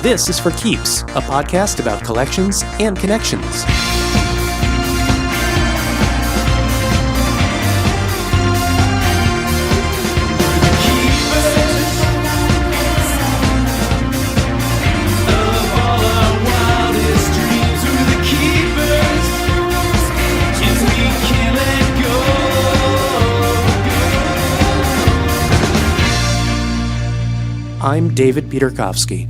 This is For Keeps, a podcast about collections and connections. I'm David Peterkofsky.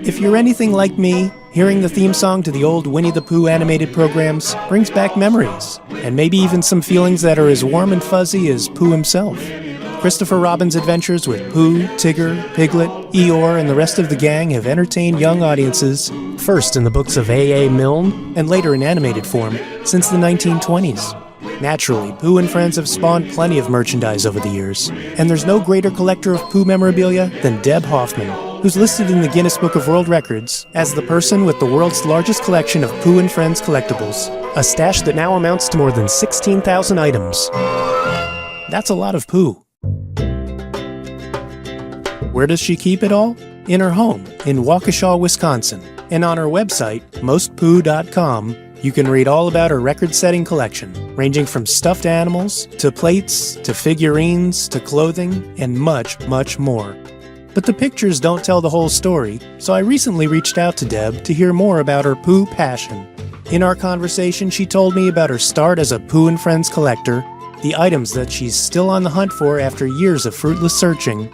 If you're anything like me, hearing the theme song to the old Winnie the Pooh animated programs brings back memories, and maybe even some feelings that are as warm and fuzzy as Pooh himself. Christopher Robin's adventures with Pooh, Tigger, Piglet, Eeyore, and the rest of the gang have entertained young audiences, first in the books of A.A. Milne, and later in animated form, since the 1920s. Naturally, Pooh and Friends have spawned plenty of merchandise over the years, and there's no greater collector of Pooh memorabilia than Deb Hoffmann, who's listed in the Guinness Book of World Records as the person with the world's largest collection of Pooh and Friends collectibles, a stash that now amounts to more than 16,000 items. That's a lot of Pooh. Where does she keep it all? In her home in Waukesha, Wisconsin. And on her website, mostpooh.com, you can read all about her record-setting collection, ranging from stuffed animals, to plates, to figurines, to clothing, and much, much more. But the pictures don't tell the whole story, so I recently reached out to Deb to hear more about her Pooh passion. In our conversation, she told me about her start as a Pooh and Friends collector, the items that she's still on the hunt for after years of fruitless searching,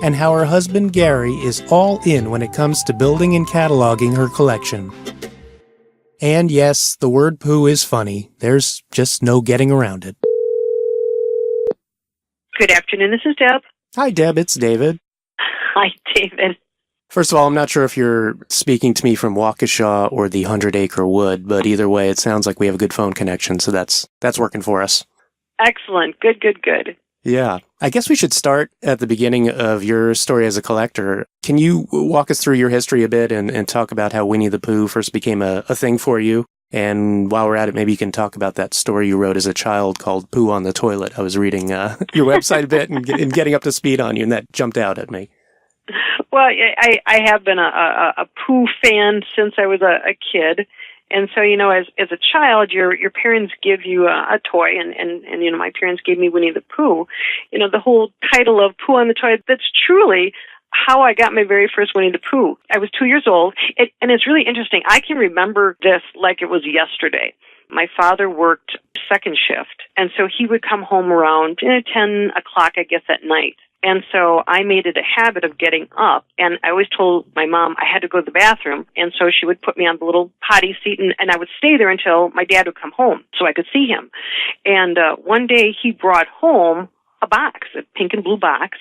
and how her husband Gary is all in when it comes to building and cataloging her collection. And yes, the word Pooh is funny. There's just no getting around it. Good afternoon, this is Deb. Hi Deb, it's David. Hi, David. First of all, I'm not sure if you're speaking to me from Waukesha or the 100 Acre Wood, but either way, it sounds like we have a good phone connection, so that's working for us. Excellent. Good. Yeah. I guess we should start at the beginning of your story as a collector. Can you walk us through your history a bit and talk about how Winnie the Pooh first became a thing for you? And while we're at it, maybe you can talk about that story you wrote as a child called Pooh on the Toilet. I was reading your website a bit and getting up to speed on you, and that jumped out at me. Well, I have been a Pooh fan since I was a kid. And so, as a child, your parents give you a toy, and my parents gave me Winnie the Pooh. The whole title of Pooh on the Toilet, that's truly how I got my very first Winnie the Pooh. I was 2 years old, and it's really interesting. I can remember this like it was yesterday. My father worked second shift, and so he would come home around 10 o'clock, I guess, at night. And so I made it a habit of getting up, and I always told my mom I had to go to the bathroom, and so she would put me on the little potty seat, and I would stay there until my dad would come home so I could see him. And one day he brought home a box, a pink and blue box,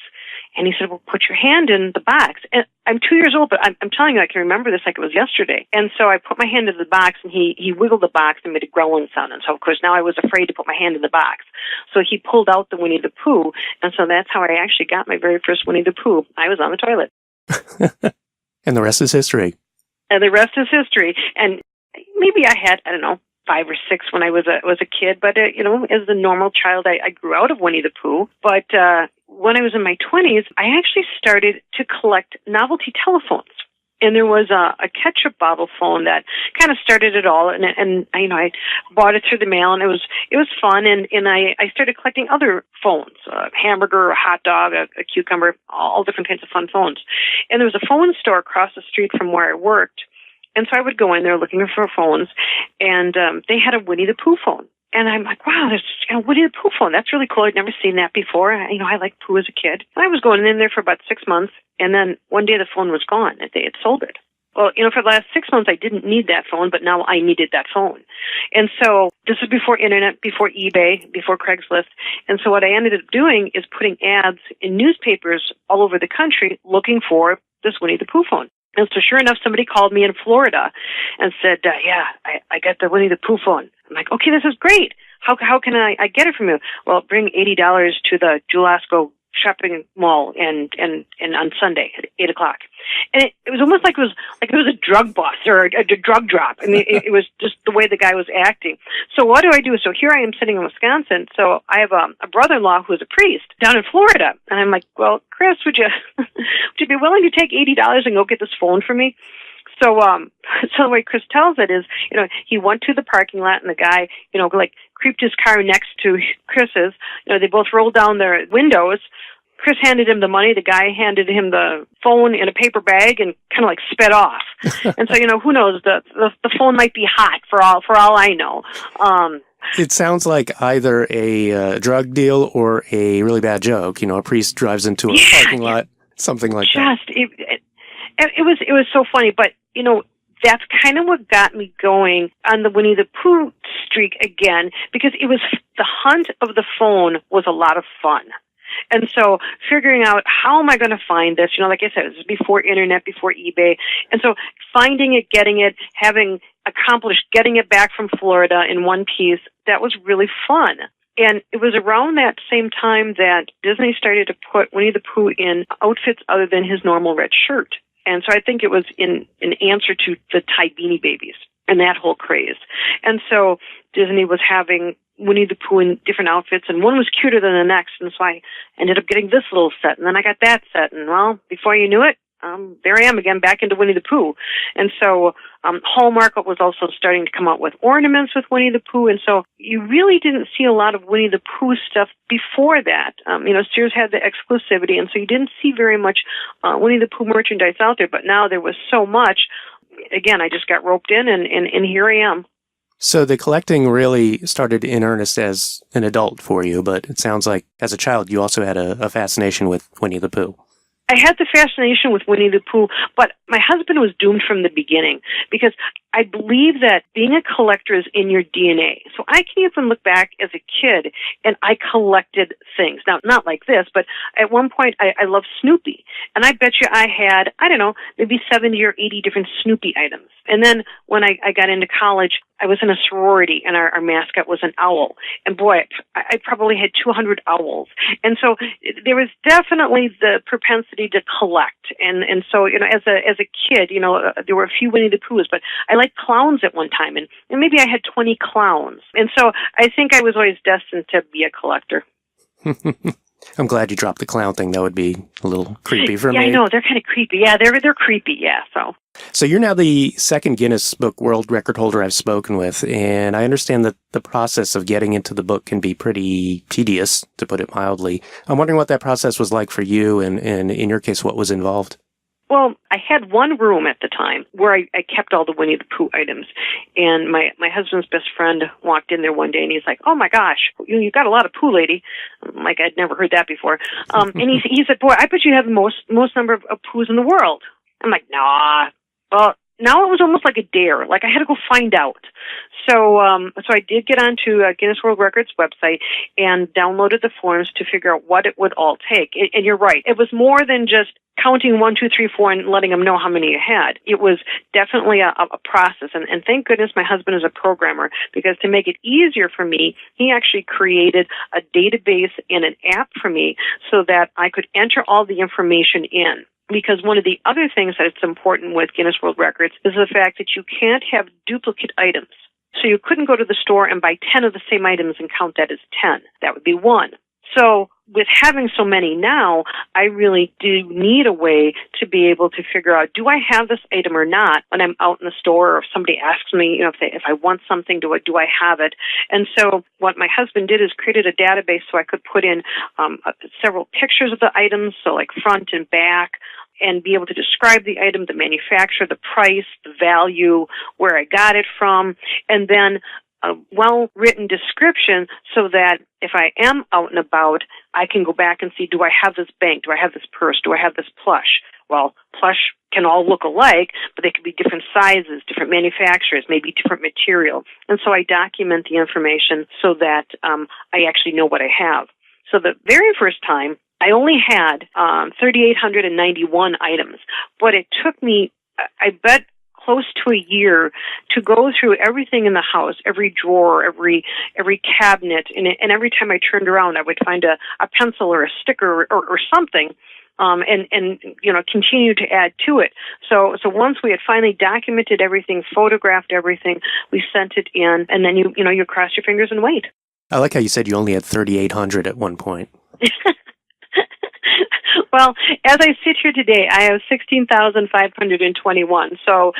and he said, well, put your hand in the box. And I'm 2 years old, but I'm telling you, I can remember this like it was yesterday. And so I put my hand in the box, and he wiggled the box and made a growling sound. And so, of course, now I was afraid to put my hand in the box. So he pulled out the Winnie the Pooh, and so that's how I actually got my very first Winnie the Pooh. I was on the toilet. And the rest is history. And the rest is history. And maybe I had, 5 or 6 when I was a kid, but as a normal child, I grew out of Winnie the Pooh. But when I was in my 20s, I actually started to collect novelty telephones. And there was a ketchup bottle phone that kind of started it all, and I bought it through the mail, and it was fun, and I started collecting other phones, a hamburger, a hot dog, a cucumber, all different kinds of fun phones. And there was a phone store across the street from where I worked. And so I would go in there looking for phones, and they had a Winnie the Pooh phone. And I'm like, wow, there's a Winnie the Pooh phone. That's really cool. I'd never seen that before. I liked Pooh as a kid. And I was going in there for about 6 months, and then one day the phone was gone. They had sold it. Well, for the last 6 months, I didn't need that phone, but now I needed that phone. And so this was before internet, before eBay, before Craigslist. And so what I ended up doing is putting ads in newspapers all over the country looking for this Winnie the Pooh phone. And so sure enough, somebody called me in Florida and said, I got the Winnie the Pooh phone. I'm like, okay, this is great. How can I get it from you? Well, bring $80 to the Jewel Osco shopping mall and on Sunday at 8:00. And it was almost like it was a drug bust or a drug drop. I mean, it was just the way the guy was acting. So what do I do? So here I am sitting in Wisconsin. So I have a brother-in-law who is a priest down in Florida. And I'm like, well, Chris, would you be willing to take $80 and go get this phone for me? So the way Chris tells it is, he went to the parking lot and the guy, creeped his car next to Chris's. They both rolled down their windows. Chris handed him the money. The guy handed him the phone in a paper bag and kind of sped off. And so, who knows? The phone might be hot for all I know. It sounds like either a drug deal or a really bad joke. A priest drives into a parking lot, something like that. It was so funny, but that's kind of what got me going on the Winnie the Pooh streak again, because it was the hunt of the phone was a lot of fun. And so figuring out how am I going to find this, like I said, this was before internet, before eBay. And so finding it, getting it, having accomplished getting it back from Florida in one piece, that was really fun. And it was around that same time that Disney started to put Winnie the Pooh in outfits other than his normal red shirt. And so I think it was in answer to the Ty Beanie Babies and that whole craze. And so Disney was having Winnie the Pooh in different outfits, and one was cuter than the next, and so I ended up getting this little set, and then I got that set, and well, before you knew it, there I am again, back into Winnie the Pooh. And so Hallmark was also starting to come out with ornaments with Winnie the Pooh, and so you really didn't see a lot of Winnie the Pooh stuff before that. Sears had the exclusivity, and so you didn't see very much Winnie the Pooh merchandise out there, but now there was so much. Again, I just got roped in, and here I am. So the collecting really started in earnest as an adult for you, but it sounds like as a child you also had a fascination with Winnie the Pooh. I had the fascination with Winnie the Pooh, but my husband was doomed from the beginning because I believe that being a collector is in your DNA. So I can even look back as a kid and I collected things. Now, not like this, but at one point I loved Snoopy. And I bet you I had, maybe 70 or 80 different Snoopy items. And then when I got into college, I was in a sorority and our mascot was an owl. And boy, I probably had 200 owls. And so there was definitely the propensity to collect. And so, as a kid, there were a few Winnie the Poohs, but I liked clowns at one time, and maybe I had 20 clowns. And so I think I was always destined to be a collector. I'm glad you dropped the clown thing. That would be a little creepy for me. Yeah, I know. They're kind of creepy. Yeah, they're creepy. Yeah, So you're now the second Guinness Book World Record holder I've spoken with, and I understand that the process of getting into the book can be pretty tedious, to put it mildly. I'm wondering what that process was like for you, and in your case, what was involved. Well, I had one room at the time where I kept all the Winnie the Pooh items. And my husband's best friend walked in there one day and he's like, oh my gosh, you got a lot of Pooh, lady. I'm like, I'd never heard that before. And he said, boy, I bet you have the most number of Poohs in the world. I'm like, nah. Well, now it was almost like a dare. Like I had to go find out. So I did get onto Guinness World Records website and downloaded the forms to figure out what it would all take. And you're right. It was more than just counting 1, 2, 3, 4 and letting them know how many you had. It was definitely a process. And thank goodness my husband is a programmer, because to make it easier for me, he actually created a database and an app for me so that I could enter all the information in. Because one of the other things that's important with Guinness World Records is the fact that you can't have duplicate items. So you couldn't go to the store and buy 10 of the same items and count that as 10. That would be 1. So with having so many now, I really do need a way to be able to figure out, do I have this item or not when I'm out in the store, or if somebody asks me, if I want something, do I have it? And so what my husband did is created a database so I could put in several pictures of the items, so like front and back, and be able to describe the item, the manufacturer, the price, the value, where I got it from, and then a well-written description so that if I am out and about, I can go back and see, do I have this bank? Do I have this purse? Do I have this plush? Well, plush can all look alike, but they could be different sizes, different manufacturers, maybe different material. And so I document the information so that I actually know what I have. So the very first time, I only had 3,891 items, but it took me, I bet, close to a year to go through everything in the house, every drawer, every cabinet, and every time I turned around, I would find a pencil or a sticker or something. And continue to add to it. So once we had finally documented everything, photographed everything, we sent it in, and then you cross your fingers and wait. I like how you said you only had 3,800 at one point. Well, as I sit here today, I have 16,521. So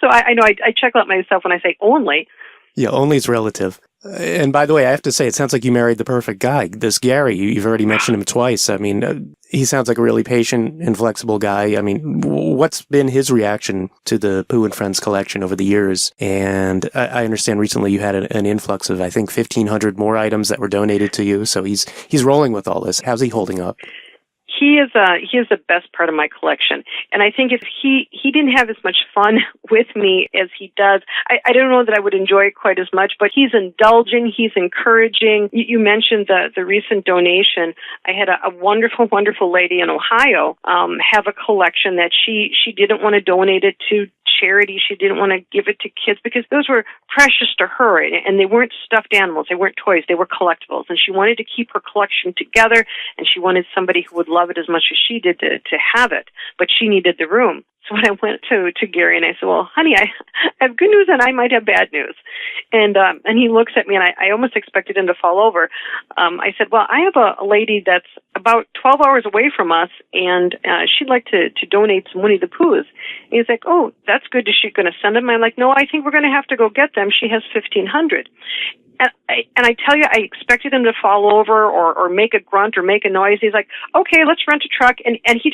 I know I chuckle at myself when I say only. Yeah, only is relative. And by the way, I have to say, it sounds like you married the perfect guy. This Gary, you've already mentioned him twice. I mean, he sounds like a really patient and flexible guy. I mean, what's been his reaction to the Pooh and Friends collection over the years? And I understand recently you had an influx of, I think, 1,500 more items that were donated to you. So he's rolling with all this. How's he holding up? He is the best part of my collection, and I think if he didn't have as much fun with me as he does, I don't know that I would enjoy it quite as much. But he's indulging, he's encouraging. You mentioned the recent donation. I had a wonderful lady in Ohio have a collection that she didn't want to donate it to charity. She didn't want to give it to kids because those were precious to her, and they weren't stuffed animals, they weren't toys, they were collectibles, and she wanted to keep her collection together, and she wanted somebody who would love it as much as she did to have it, but she needed the room. So when I went to Gary and I said, well, honey, I have good news and I might have bad news. And he looks at me and I almost expected him to fall over. I said, well, I have a lady that's about 12 hours away from us and she'd like to donate some Winnie the Poohs. And he's like, oh, that's good. Is she going to send them? I'm like, no, I think we're going to have to go get them. She has 1,500. And I tell you, I expected him to fall over or make a grunt or make a noise. He's like, okay, let's rent a truck. And he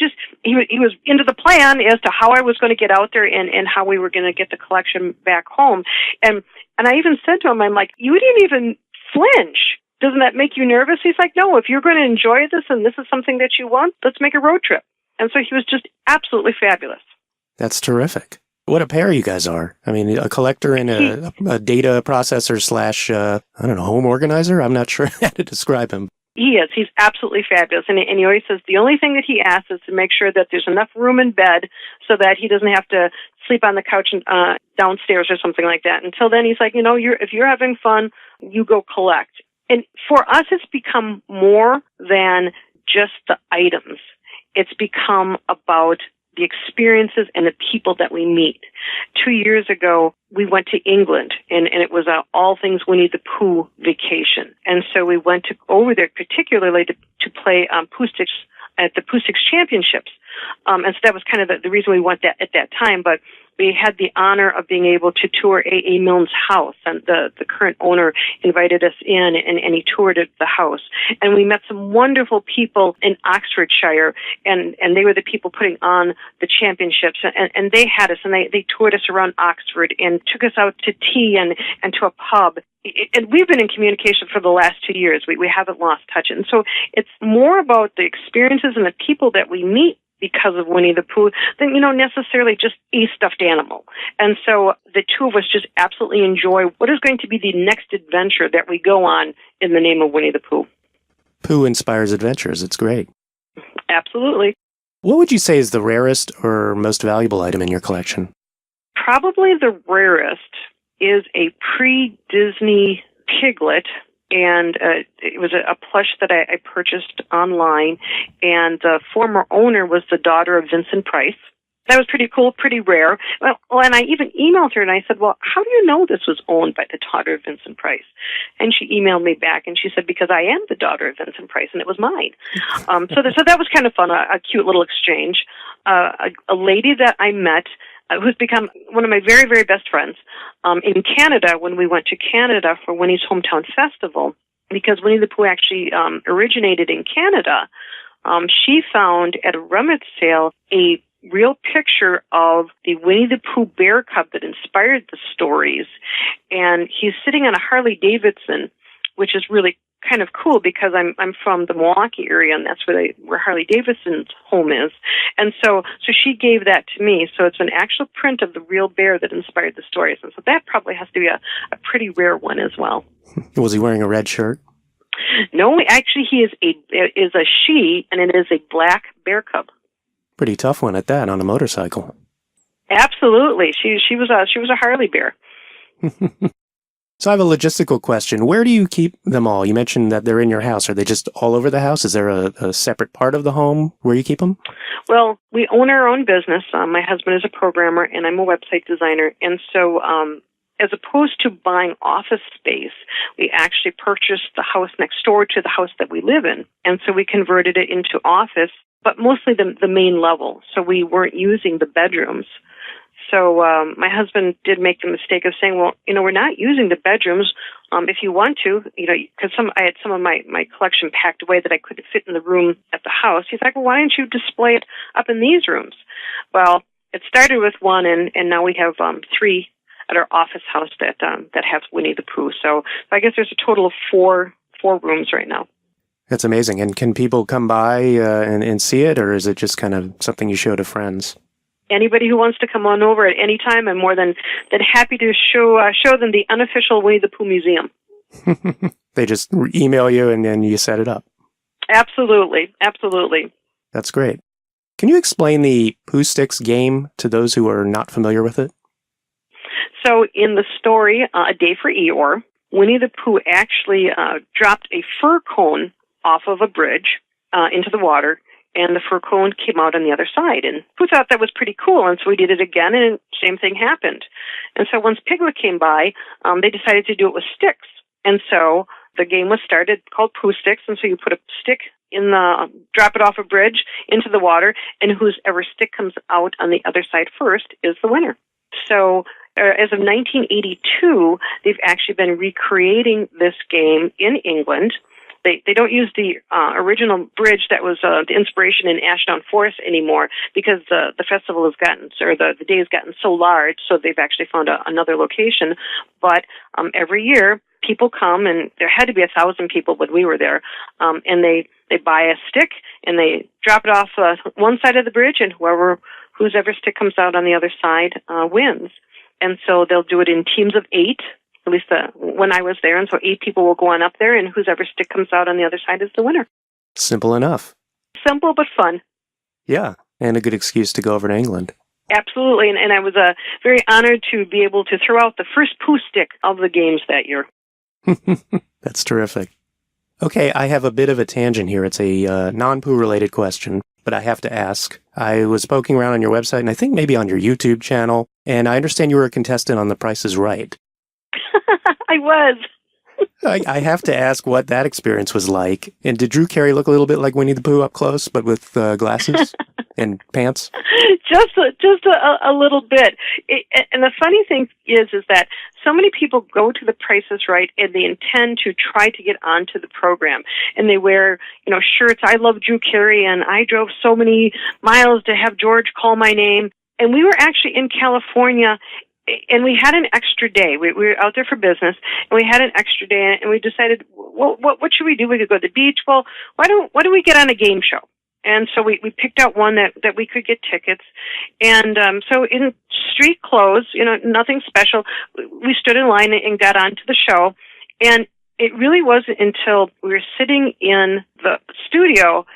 was into the plan as to how I was going to get out there and how we were going to get the collection back home. And I even said to him, I'm like, you didn't even flinch. Doesn't that make you nervous? He's like, no, if you're going to enjoy this and this is something that you want, let's make a road trip. And so he was just absolutely fabulous. That's terrific. What a pair you guys are. I mean, a collector and a data processor slash, home organizer. I'm not sure how to describe him. He is. He's absolutely fabulous. And he always says the only thing that he asks is to make sure that there's enough room in bed so that he doesn't have to sleep on the couch downstairs or something like that. Until then, he's like, if you're having fun, you go collect. And for us, it's become more than just the items. It's become about the experiences and the people that we meet. 2 years ago, we went to England, and it was a all things Winnie the Pooh vacation. And so we went over there particularly to play Pooh Sticks at the Pooh Sticks Championships. And so that was kind of the reason we went at that time. But we had the honor of being able to tour A.A. Milne's house, and the current owner invited us in, and he toured the house. And we met some wonderful people in Oxfordshire, and they were the people putting on the championships, and they had us, and they toured us around Oxford and took us out to tea and to a pub. And we've been in communication for the last 2 years. We haven't lost touch. And so it's more about the experiences and the people that we meet because of Winnie the Pooh than, necessarily just a stuffed animal. And so the two of us just absolutely enjoy what is going to be the next adventure that we go on in the name of Winnie the Pooh. Pooh inspires adventures. It's great. Absolutely. What would you say is the rarest or most valuable item in your collection? Probably the rarest is a pre-Disney piglet. And it was a plush that I purchased online, and the former owner was the daughter of Vincent Price. That was pretty cool, pretty rare. Well, and I even emailed her, and I said, well, how do you know this was owned by the daughter of Vincent Price? And she emailed me back, and she said, because I am the daughter of Vincent Price, and it was mine. So that was kind of fun, a cute little exchange. A lady that I met who's become one of my very, very best friends in Canada when we went to Canada for Winnie's Hometown Festival, because Winnie the Pooh actually originated in Canada. She found at a rummage sale a real picture of the Winnie the Pooh bear cub that inspired the stories, and he's sitting on a Harley Davidson, which is really kind of cool because I'm from the Milwaukee area, and that's where Harley Davidson's home is. And so she gave that to me. So it's an actual print of the real bear that inspired the stories. And so that probably has to be a pretty rare one as well. Was he wearing a red shirt? No, actually he is a she, and it is a black bear cub. Pretty tough one at that on a motorcycle. Absolutely. She was a Harley bear. So I have a logistical question. Where do you keep them all? You mentioned that they're in your house. Are they just all over the house? Is there a separate part of the home where you keep them? Well, we own our own business. My husband is a programmer, and I'm a website designer. And so as opposed to buying office space, we actually purchased the house next door to the house that we live in. And so we converted it into office, but mostly the main level. So we weren't using the bedrooms. So my husband did make the mistake of saying, well, we're not using the bedrooms. If you want to, because I had some of my collection packed away that I couldn't fit in the room at the house. He's like, well, why don't you display it up in these rooms? Well, it started with one, and now we have 3 at our office house that have Winnie the Pooh. So I guess there's a total of 4 rooms right now. That's amazing. And can people come by and see it, or is it just kind of something you show to friends? Anybody who wants to come on over at any time, I'm more than happy to show them the unofficial Winnie the Pooh museum. They just email you and then you set it up. Absolutely. Absolutely. That's great. Can you explain the Pooh Sticks game to those who are not familiar with it? So in the story, A Day for Eeyore, Winnie the Pooh actually dropped a fir cone off of a bridge into the water, and the fir cone came out on the other side. And Pooh thought that was pretty cool, and so we did it again, and same thing happened. And so once Piglet came by, they decided to do it with sticks. And so the game was started called Pooh Sticks, and so you put a stick drop it off a bridge into the water, and whoever stick comes out on the other side first is the winner. So as of 1982, they've actually been recreating this game in England. They don't use the original bridge that was the inspiration in Ashdown Forest anymore because the festival has gotten, or the day has gotten so large, so they've actually found another location. But every year, people come, and there had to be 1,000 people when we were there, and they buy a stick, and they drop it off one side of the bridge, and whoever stick comes out on the other side wins. And so they'll do it in teams of 8. At least when I was there, and so 8 people will go on up there, and whoever stick comes out on the other side is the winner. Simple enough. Simple but fun. Yeah, and a good excuse to go over to England. Absolutely, and I was very honored to be able to throw out the first Pooh stick of the games that year. That's terrific. Okay, I have a bit of a tangent here. It's a non-Pooh related question, but I have to ask. I was poking around on your website, and I think maybe on your YouTube channel, and I understand you were a contestant on The Price is Right. I was. I have to ask what that experience was like. And did Drew Carey look a little bit like Winnie the Pooh up close, but with glasses and pants? Just a little bit. And the funny thing is that so many people go to The Price is Right and they intend to try to get onto the program. And they wear, shirts, I love Drew Carey, and I drove so many miles to have George call my name. And we were actually in California, and we had an extra day. We were out there for business, and we had an extra day, and we decided, well, what should we do? We could go to the beach. Well, why don't we get on a game show? And so we picked out one that we could get tickets. And so in street clothes, nothing special, we stood in line and got onto the show. And it really wasn't until we were sitting in the studio,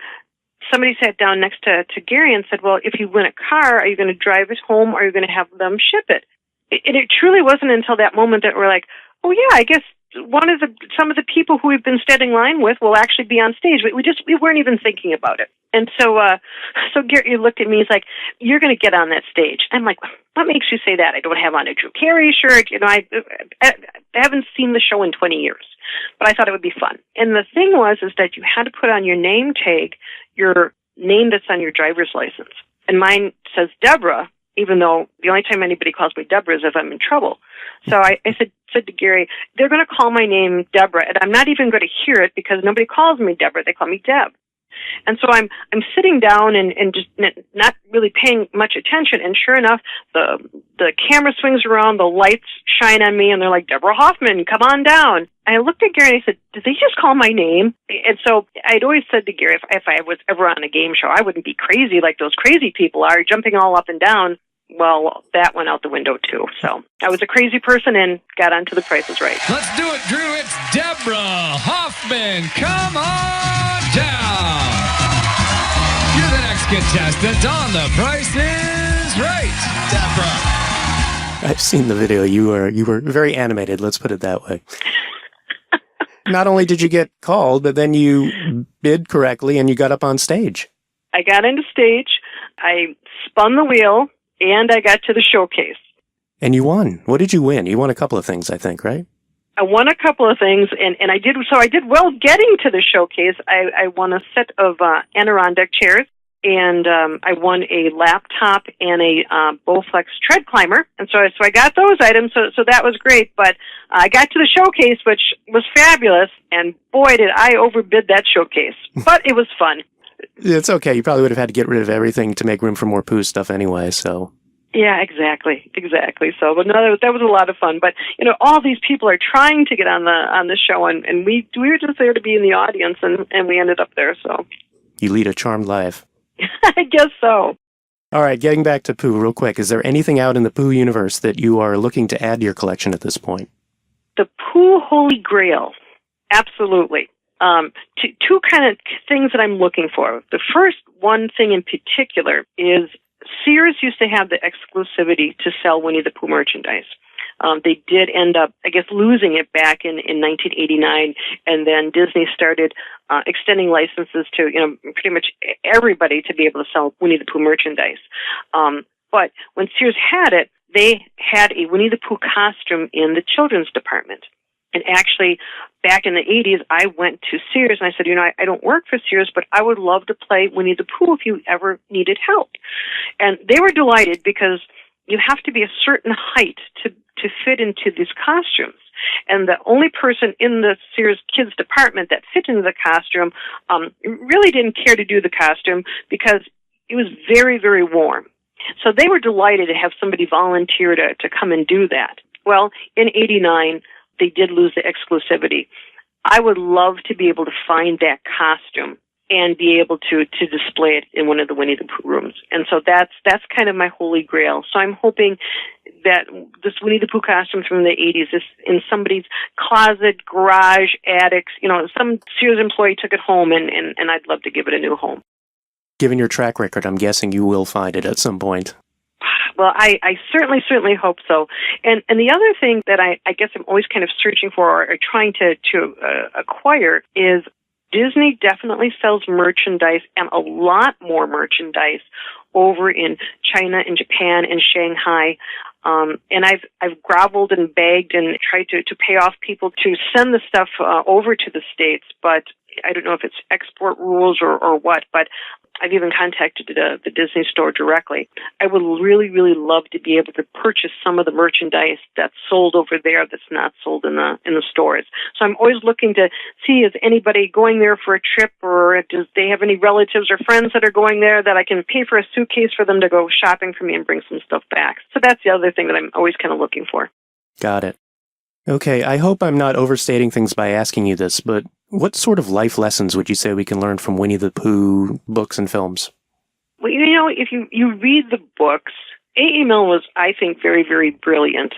somebody sat down next to Gary and said, well, if you win a car, are you going to drive it home, or are you going to have them ship it? And it truly wasn't until that moment that we're like, oh yeah, I guess some of the people who we've been standing in line with will actually be on stage. We weren't even thinking about it. And so Gary looked at me. He's like, "You're going to get on that stage." I'm like, "What makes you say that? I don't have on a Drew Carey shirt. I haven't seen the show in 20 years, but I thought it would be fun." And the thing was that you had to put on your name tag your name that's on your driver's license, and mine says Deborah, even though the only time anybody calls me Deborah is if I'm in trouble. So I said to Gary, they're going to call my name Deborah, and I'm not even going to hear it because nobody calls me Deborah. They call me Deb. And so I'm sitting down and just not really paying much attention. And sure enough, the camera swings around, the lights shine on me, and they're like, "Deborah Hoffmann, come on down." And I looked at Gary and I said, "Did they just call my name?" And so I'd always said to Gary, if I was ever on a game show, I wouldn't be crazy like those crazy people are, jumping all up and down. Well, that went out the window, too. So I was a crazy person and got onto The Price is Right. Let's do it, Drew. It's Deborah Hoffmann. Come on down. You're the next contestant on The Price is Right. Deborah. I've seen the video. You were very animated, let's put it that way. Not only did you get called, but then you bid correctly and you got up on stage. I got into stage, I spun the wheel, and I got to the showcase. And you won. What did you win? You won a couple of things, I think, right? I won a couple of things, and I did well getting to the showcase. I won a set of Adirondack chairs, and I won a laptop and a Bowflex tread climber. And so I got those items, so that was great. But I got to the showcase, which was fabulous, and boy, did I overbid that showcase. But it was fun. It's okay. You probably would have had to get rid of everything to make room for more Pooh stuff anyway, so... Yeah, exactly. So, but no, that was a lot of fun. But all these people are trying to get on the show, and we were just there to be in the audience, and we ended up there. So you lead a charmed life. I guess so. All right, getting back to Pooh real quick. Is there anything out in the Pooh universe that you are looking to add to your collection at this point? The Pooh Holy Grail, absolutely. Two kind of things that I'm looking for. The first one thing in particular is Sears used to have the exclusivity to sell Winnie the Pooh merchandise. They did end up, I guess, losing it back in 1989, and then Disney started extending licenses to, pretty much everybody to be able to sell Winnie the Pooh merchandise. But when Sears had it, they had a Winnie the Pooh costume in the children's department. And actually, back in the 80s, I went to Sears and I said, I don't work for Sears, but I would love to play Winnie the Pooh if you ever needed help. And they were delighted because you have to be a certain height to fit into these costumes. And the only person in the Sears kids department that fit into the costume really didn't care to do the costume because it was very, very warm. So they were delighted to have somebody volunteer to come and do that. Well, in 89, they did lose the exclusivity. I would love to be able to find that costume and be able to display it in one of the Winnie the Pooh rooms. And so that's kind of my holy grail. So I'm hoping that this Winnie the Pooh costume from the 80s is in somebody's closet, garage, attics. Some Sears employee took it home, and I'd love to give it a new home. Given your track record, I'm guessing you will find it at some point. Well, I certainly hope so. And the other thing that I guess I'm always kind of searching for or trying to acquire is Disney definitely sells merchandise, and a lot more merchandise, over in China and Japan and Shanghai. And I've groveled and begged and tried to pay off people to send the stuff over to the States, but I don't know if it's export rules or what, but I've even contacted the Disney store directly. I would really, really love to be able to purchase some of the merchandise that's sold over there that's not sold in the stores. So I'm always looking to see, is anybody going there for a trip, or does they have any relatives or friends that are going there that I can pay for a suitcase for them to go shopping for me and bring some stuff back. So that's the other thing that I'm always kind of looking for. Got it. Okay, I hope I'm not overstating things by asking you this, but what sort of life lessons would you say we can learn from Winnie the Pooh books and films? Well, if you read the books, A.E. Milne was, I think, very, very brilliant.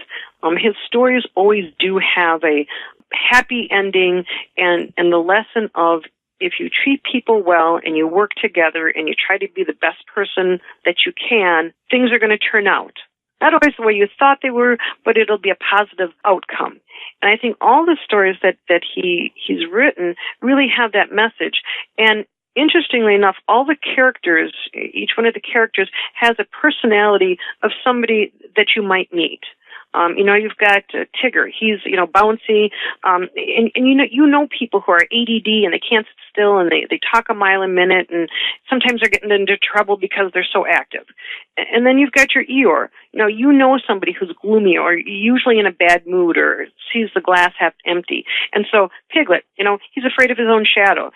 His stories always do have a happy ending, and the lesson of if you treat people well and you work together and you try to be the best person that you can, things are going to turn out. Not always the way you thought they were, but it'll be a positive outcome. And I think all the stories that he's written really have that message. And interestingly enough, all the characters, each one of the characters has a personality of somebody that you might meet. You've got Tigger. He's, bouncy. And you know people who are ADD and they can't sit still and they talk a mile a minute, and sometimes they're getting into trouble because they're so active. And then you've got your Eeyore. You know somebody who's gloomy or usually in a bad mood or sees the glass half empty. And so Piglet, he's afraid of his own shadow.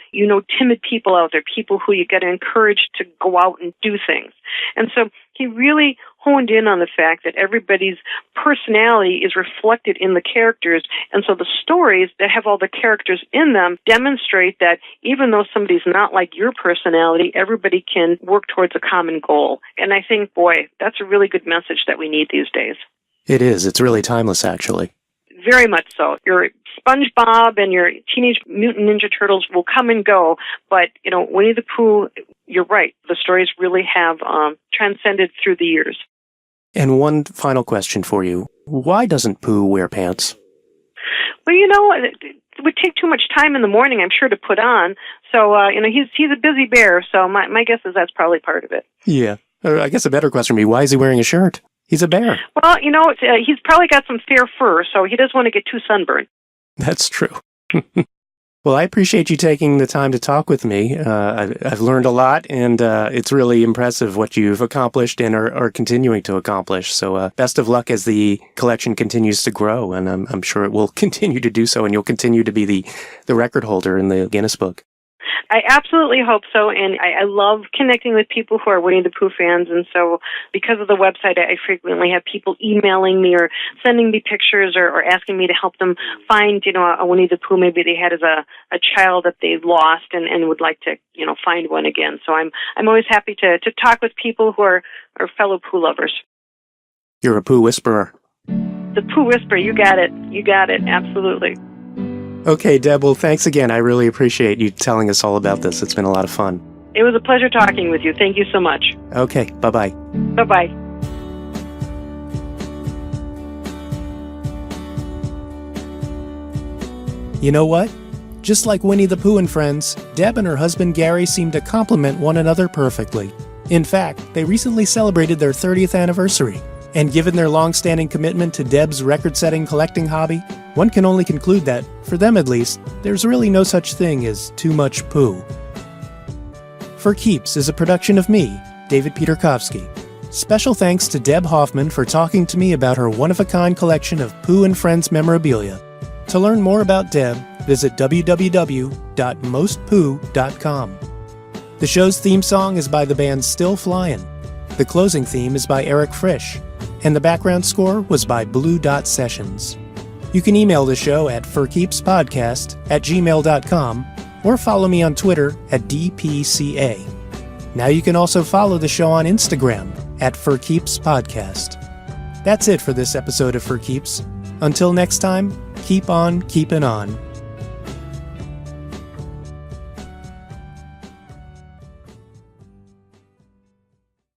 Timid people out there, people who you got to encourage to go out and do things. And so he really honed in on the fact that everybody's personality is reflected in the characters. And so the stories that have all the characters in them demonstrate that even though somebody's not like your personality, everybody can work towards a common goal. And I think, boy, that's a really good message that we need these days. It is. It's really timeless, actually. Very much so. Your SpongeBob and your Teenage Mutant Ninja Turtles will come and go, but, Winnie the Pooh, you're right. The stories really have transcended through the years. And one final question for you. Why doesn't Pooh wear pants? Well, it would take too much time in the morning, I'm sure, to put on. So, he's a busy bear, so my guess is that's probably part of it. Yeah. I guess a better question would be, why is he wearing a shirt? He's a bear. Well, he's probably got some fair fur, so he doesn't want to get too sunburned. That's true. Well, I appreciate you taking the time to talk with me. I've learned a lot, and it's really impressive what you've accomplished and are continuing to accomplish. So best of luck as the collection continues to grow, and I'm sure it will continue to do so, and you'll continue to be the record holder in the Guinness Book. I absolutely hope so, and I love connecting with people who are Winnie the Pooh fans, and so because of the website, I frequently have people emailing me or sending me pictures or asking me to help them find, a Winnie the Pooh maybe they had as a child that they lost and would like to, find one again. So I'm always happy to talk with people who are fellow Pooh lovers. You're a Pooh whisperer. The Pooh whisperer, you got it, absolutely. Okay, Deb, well, thanks again. I really appreciate you telling us all about this. It's been a lot of fun. It was a pleasure talking with you. Thank you so much. Okay, bye-bye. Bye-bye. You know what? Just like Winnie the Pooh and friends, Deb and her husband Gary seem to complement one another perfectly. In fact, they recently celebrated their 30th anniversary. And given their long-standing commitment to Deb's record-setting collecting hobby, one can only conclude that, for them at least, there's really no such thing as too much Pooh. For Keeps is a production of me, David Peterkofsky. Special thanks to Deb Hoffmann for talking to me about her one-of-a-kind collection of Pooh and Friends memorabilia. To learn more about Deb, visit www.mostpooh.com. The show's theme song is by the band Still Flyin'. The closing theme is by Eric Frisch, and the background score was by Blue Dot Sessions. You can email the show at forkeepspodcast@gmail.com or follow me on Twitter at DPCA. Now you can also follow the show on Instagram at forkeepspodcast. That's it for this episode of For Keeps. Until next time, keep on keeping on.